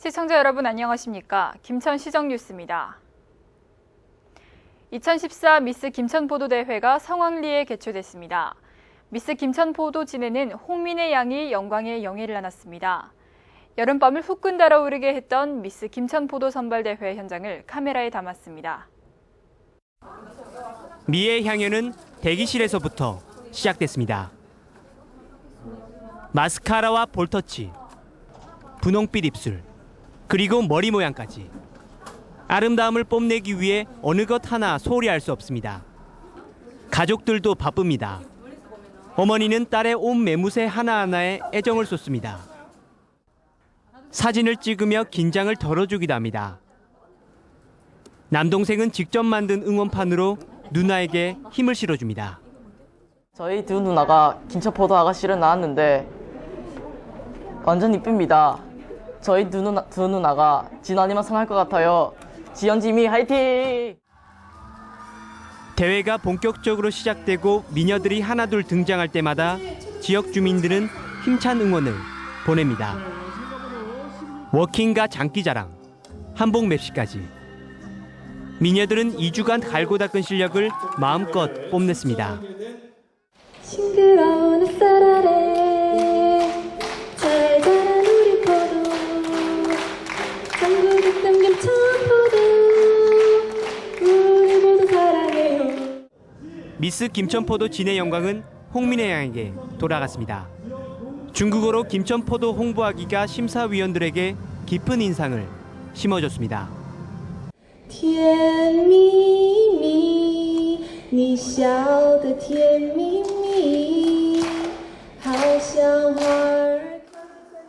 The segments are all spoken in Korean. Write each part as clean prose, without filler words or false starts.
시청자 여러분 안녕하십니까? 김천시정 뉴스입니다. 2014 미스 김천포도대회가 성황리에 개최됐습니다. 미스 김천포도 진해는 홍민의 양이 영광의 영예를 안았습니다. 여름밤을 후끈 달아오르게 했던 미스 김천포도 선발대회 현장을 카메라에 담았습니다. 미의 향연은 대기실에서부터 시작됐습니다. 마스카라와 볼터치, 분홍빛 입술, 그리고 머리 모양까지. 아름다움을 뽐내기 위해 어느 것 하나 소홀히 할 수 없습니다. 가족들도 바쁩니다. 어머니는 딸의 옷 매무새 하나하나에 애정을 쏟습니다. 사진을 찍으며 긴장을 덜어주기도 합니다. 남동생은 직접 만든 응원판으로 누나에게 힘을 실어줍니다. 저희 두 누나가 김천포도 아가씨를 낳았는데 완전 이쁩니다. 저희 두 누나가 진환이만 선할 것 같아요. 지연지미 화이팅! 대회가 본격적으로 시작되고 미녀들이 하나둘 등장할 때마다 지역 주민들은 힘찬 응원을 보냅니다. 워킹과 장기자랑, 한복 맵시까지. 미녀들은 2주간 갈고 닦은 실력을 마음껏 뽐냈습니다. 싱그러운 햇살 아래 잘 자란 우리 포도 한국의 김천포도 우리 모두 사랑해요. 미스 김천포도 진해 영광은 홍민의 양에게 돌아갔습니다. 중국어로 김천포도 홍보하기가 심사위원들에게 깊은 인상을 심어줬습니다. 甜蜜蜜你笑得甜蜜蜜好像花儿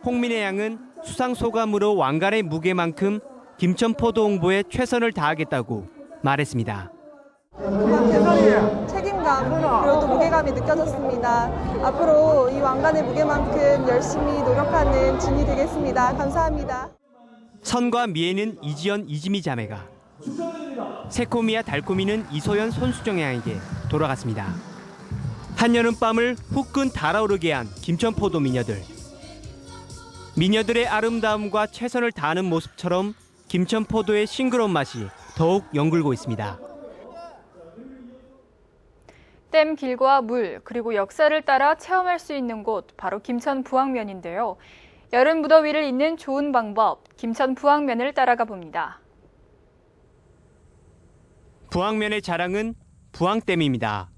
홍민의 양은 수상 소감으로 왕관의 무게만큼 김천포도 홍보에 최선을 다하겠다고 말했습니다. 책임감 그리고 또 무게감이 느껴졌습니다. 앞으로 이 왕관의 무게만큼 열심히 노력하는 진이 되겠습니다. 감사합니다. 선과 미에는 이지연, 이지미 자매가, 새코미와 달코미는 이소연, 손수정 양에게 돌아갔습니다. 한여름밤을 후끈 달아오르게 한 김천포도 미녀들. 미녀들의 아름다움과 최선을 다하는 모습처럼 김천포도의 싱그러운 맛이 더욱 연글고 있습니다. 댐 길과 물, 그리고 역사를 따라 체험할 수 있는 곳, 바로 김천 부항면인데요. 여름 무더위를 잇는 좋은 방법, 김천 부항면을 따라가 봅니다. 부항면의 자랑은 부항댐입니다.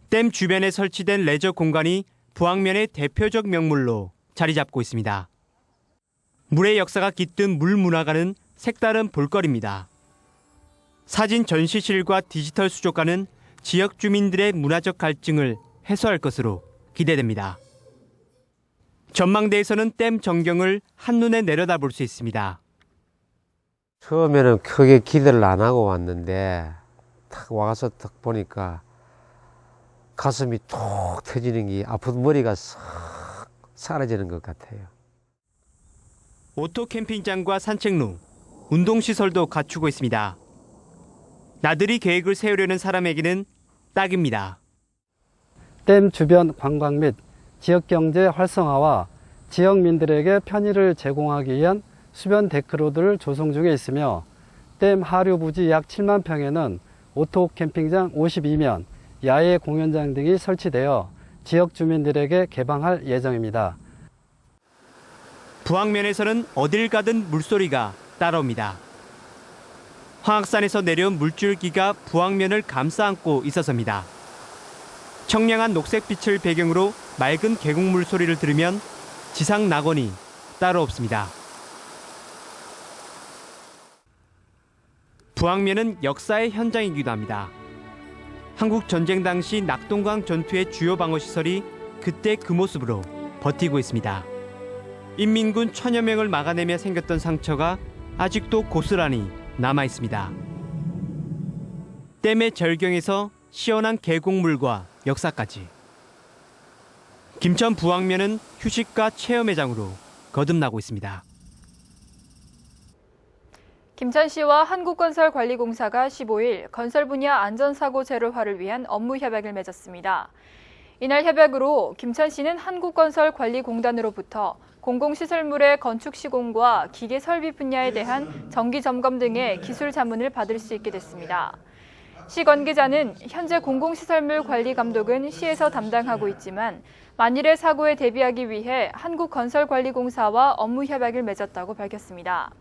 댐 주변에 설치된 레저 공간이 부항면의 대표적 명물로 자리 잡고 있습니다. 물의 역사가 깃든 물 문화관은 색다른 볼거리입니다. 사진 전시실과 디지털 수족관은 지역 주민들의 문화적 갈증을 해소할 것으로 기대됩니다. 전망대에서는 댐 전경을 한눈에 내려다볼 수 있습니다. 처음에는 크게 기대를 안 하고 왔는데 딱 와서 딱 보니까 가슴이 톡 터지는 게 아픈 머리가 싹 사라지는 것 같아요. 오토 캠핑장과 산책로, 운동시설도 갖추고 있습니다. 나들이 계획을 세우려는 사람에게는 딱입니다. 댐 주변 관광 및 지역경제 활성화와 지역민들에게 편의를 제공하기 위한 수변 데크로드를 조성 중에 있으며 댐 하류 부지 약 7만 평에는 오토 캠핑장 52면, 야외 공연장 등이 설치되어 지역 주민들에게 개방할 예정입니다. 부항면에서는 어딜 가든 물소리가 따라옵니다. 황악산에서 내려온 물줄기가 부항면을 감싸안고 있어서입니다. 청량한 녹색빛을 배경으로 맑은 계곡물 소리를 들으면 지상 낙원이 따로 없습니다. 부항면은 역사의 현장이기도 합니다. 한국 전쟁 당시 낙동강 전투의 주요 방어 시설이 그때 그 모습으로 버티고 있습니다. 인민군 천여 명을 막아내며 생겼던 상처가 아직도 고스란히 남아 있습니다. 댐의 절경에서 시원한 계곡물과 역사까지. 김천 부항면은 휴식과 체험회장으로 거듭나고 있습니다. 김천시와 한국건설관리공사가 15일 건설 분야 안전사고 제로화를 위한 업무 협약을 맺었습니다. 이날 협약으로 김천시는 한국건설관리공단으로부터 공공시설물의 건축 시공과 기계 설비 분야에 대한 정기 점검 등의 기술 자문을 받을 수 있게 됐습니다. 시 관계자는 현재 공공시설물 관리 감독은 시에서 담당하고 있지만 만일의 사고에 대비하기 위해 한국건설관리공사와 업무 협약을 맺었다고 밝혔습니다.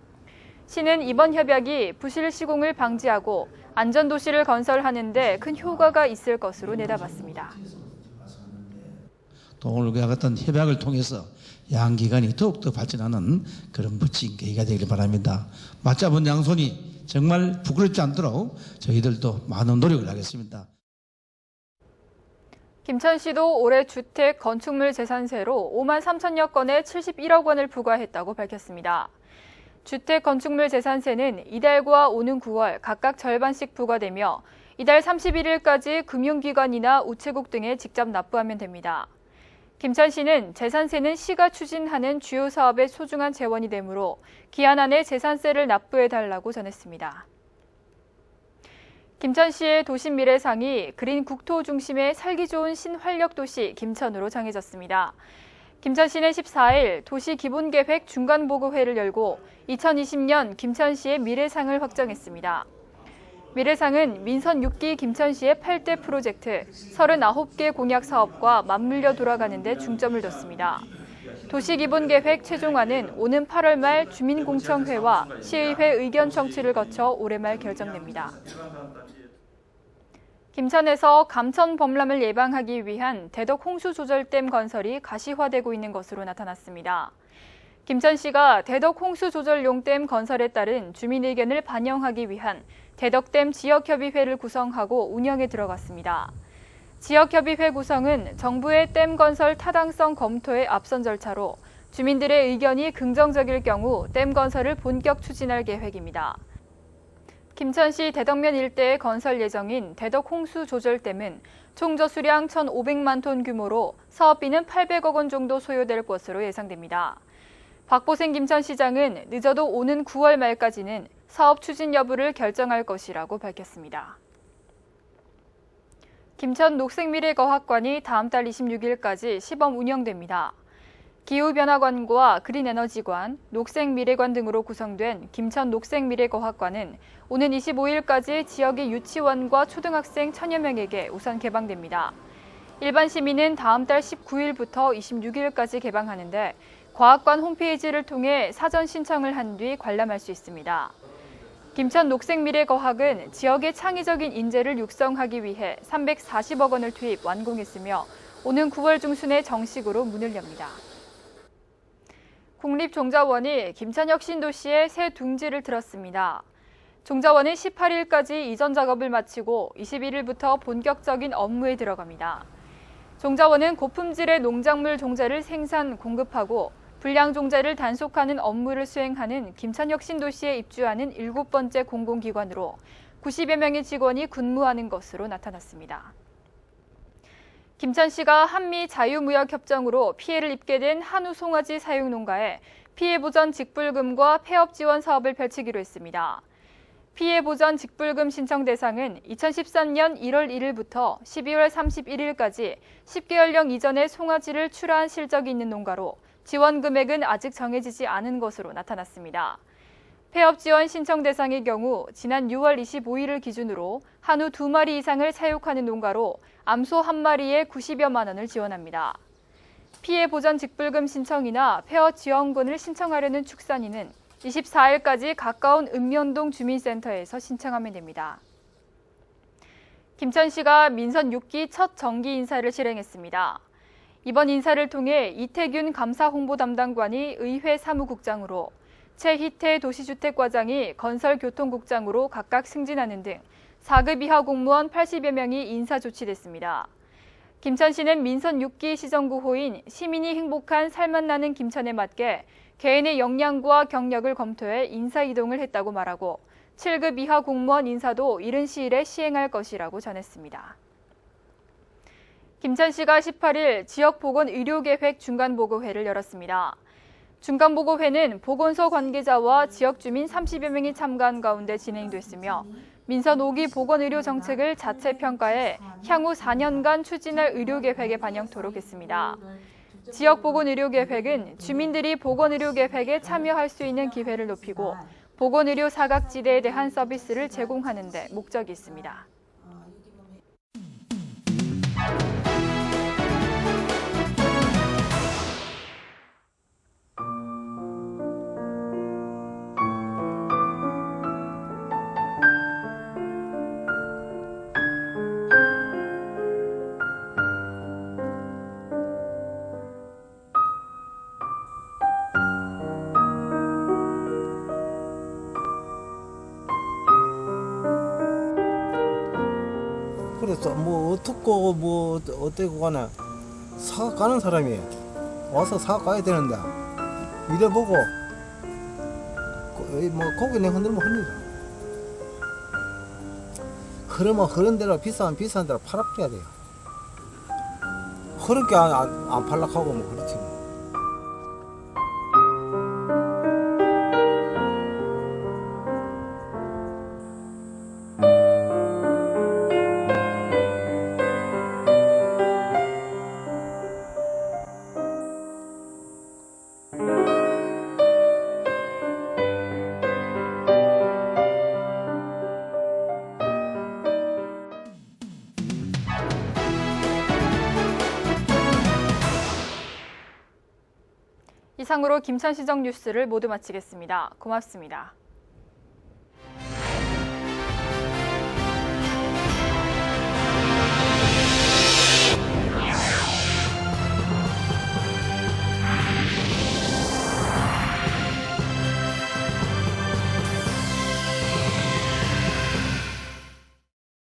시는 이번 협약이 부실 시공을 방지하고 안전도시를 건설하는 데 큰 효과가 있을 것으로 내다봤습니다. 또 오늘 그와 같은 협약을 통해서 양기관이 더욱더 발전하는 그런 멋진 계기가 되길 바랍니다. 맞잡은 양손이 정말 부끄럽지 않도록 저희들도 많은 노력을 하겠습니다. 김천시도 올해 주택 건축물 재산세로 5만 3천여 건에 71억 원을 부과했다고 밝혔습니다. 주택 건축물 재산세는 이달과 오는 9월 각각 절반씩 부과되며 이달 31일까지 금융기관이나 우체국 등에 직접 납부하면 됩니다. 김천시는 재산세는 시가 추진하는 주요 사업의 소중한 재원이 되므로 기한 안에 재산세를 납부해달라고 전했습니다. 김천시의 도심미래상이 그린 국토 중심의 살기 좋은 신활력도시 김천으로 정해졌습니다. 김천시는 14일 도시기본계획 중간보고회를 열고 2020년 김천시의 미래상을 확정했습니다. 미래상은 민선 6기 김천시의 8대 프로젝트 39개 공약 사업과 맞물려 돌아가는 데 중점을 뒀습니다. 도시기본계획 최종안은 오는 8월 말 주민공청회와 시의회 의견 청취를 거쳐 올해 말 결정됩니다. 김천에서 감천 범람을 예방하기 위한 대덕 홍수조절댐 건설이 가시화되고 있는 것으로 나타났습니다. 김천시가 대덕 홍수조절용 댐 건설에 따른 주민 의견을 반영하기 위한 대덕댐 지역협의회를 구성하고 운영에 들어갔습니다. 지역협의회 구성은 정부의 댐 건설 타당성 검토의 앞선 절차로 주민들의 의견이 긍정적일 경우 댐 건설을 본격 추진할 계획입니다. 김천시 대덕면 일대에 건설 예정인 대덕 홍수조절댐은 총 저수량 1,500만 톤 규모로 사업비는 800억 원 정도 소요될 것으로 예상됩니다. 박보생 김천시장은 늦어도 오는 9월 말까지는 사업 추진 여부를 결정할 것이라고 밝혔습니다. 김천 녹색미래과학관이 다음 달 26일까지 시범 운영됩니다. 기후변화관과 그린에너지관, 녹색미래관 등으로 구성된 김천 녹색미래과학관은 오는 25일까지 지역의 유치원과 초등학생 1,000여 명에게 우선 개방됩니다. 일반 시민은 다음 달 19일부터 26일까지 개방하는데 과학관 홈페이지를 통해 사전 신청을 한 뒤 관람할 수 있습니다. 김천 녹색미래과학은 지역의 창의적인 인재를 육성하기 위해 340억 원을 투입 완공했으며 오는 9월 중순에 정식으로 문을 엽니다. 국립종자원이 김천혁신도시에 새 둥지를 틀었습니다. 종자원은 18일까지 이전 작업을 마치고 21일부터 본격적인 업무에 들어갑니다. 종자원은 고품질의 농작물 종자를 생산, 공급하고 불량 종자를 단속하는 업무를 수행하는 김천혁신도시에 입주하는 7번째 공공기관으로 90여 명의 직원이 근무하는 것으로 나타났습니다. 김천시가 한미 자유무역협정으로 피해를 입게 된 한우 송아지 사육 농가에 피해보전 직불금과 폐업 지원 사업을 펼치기로 했습니다. 피해보전 직불금 신청 대상은 2013년 1월 1일부터 12월 31일까지 10개월령 이전에 송아지를 출하한 실적이 있는 농가로 지원 금액은 아직 정해지지 않은 것으로 나타났습니다. 폐업 지원 신청 대상의 경우 지난 6월 25일을 기준으로 한우 2마리 이상을 사육하는 농가로 암소 1마리에 90여만 원을 지원합니다. 피해 보전 직불금 신청이나 폐업 지원금을 신청하려는 축산인은 24일까지 가까운 읍면동 주민센터에서 신청하면 됩니다. 김천시가 민선 6기 첫 정기 인사를 실행했습니다. 이번 인사를 통해 이태균 감사홍보담당관이 의회 사무국장으로 최희태 도시주택과장이 건설교통국장으로 각각 승진하는 등 4급 이하 공무원 80여 명이 인사 조치됐습니다. 김천시는 민선 6기 시정구호인 시민이 행복한 삶만 나는 김천에 맞게 개인의 역량과 경력을 검토해 인사 이동을 했다고 말하고 7급 이하 공무원 인사도 이른 시일에 시행할 것이라고 전했습니다. 김천시가 18일 지역보건의료계획 중간보고회를 열었습니다. 중간보고회는 보건소 관계자와 지역 주민 30여 명이 참가한 가운데 진행됐으며 민선 5기 보건의료 정책을 자체 평가해 향후 4년간 추진할 의료계획에 반영토록 했습니다. 지역보건의료계획은 주민들이 보건의료계획에 참여할 수 있는 기회를 높이고 보건의료 사각지대에 대한 서비스를 제공하는 데 목적이 있습니다. 그래서 뭐 어떻고 뭐 어때고 가나 사각 가는 사람이 와서 사각 가야 되는데 이래보고 뭐 고개내 흔들면 흔들어. 흐르면 흐른 대로 비싼 대로 팔아버려야 돼요. 흐른 게 안 팔락하고 뭐 그렇지 뭐. 이상으로 김천시정 뉴스를 모두 마치겠습니다. 고맙습니다.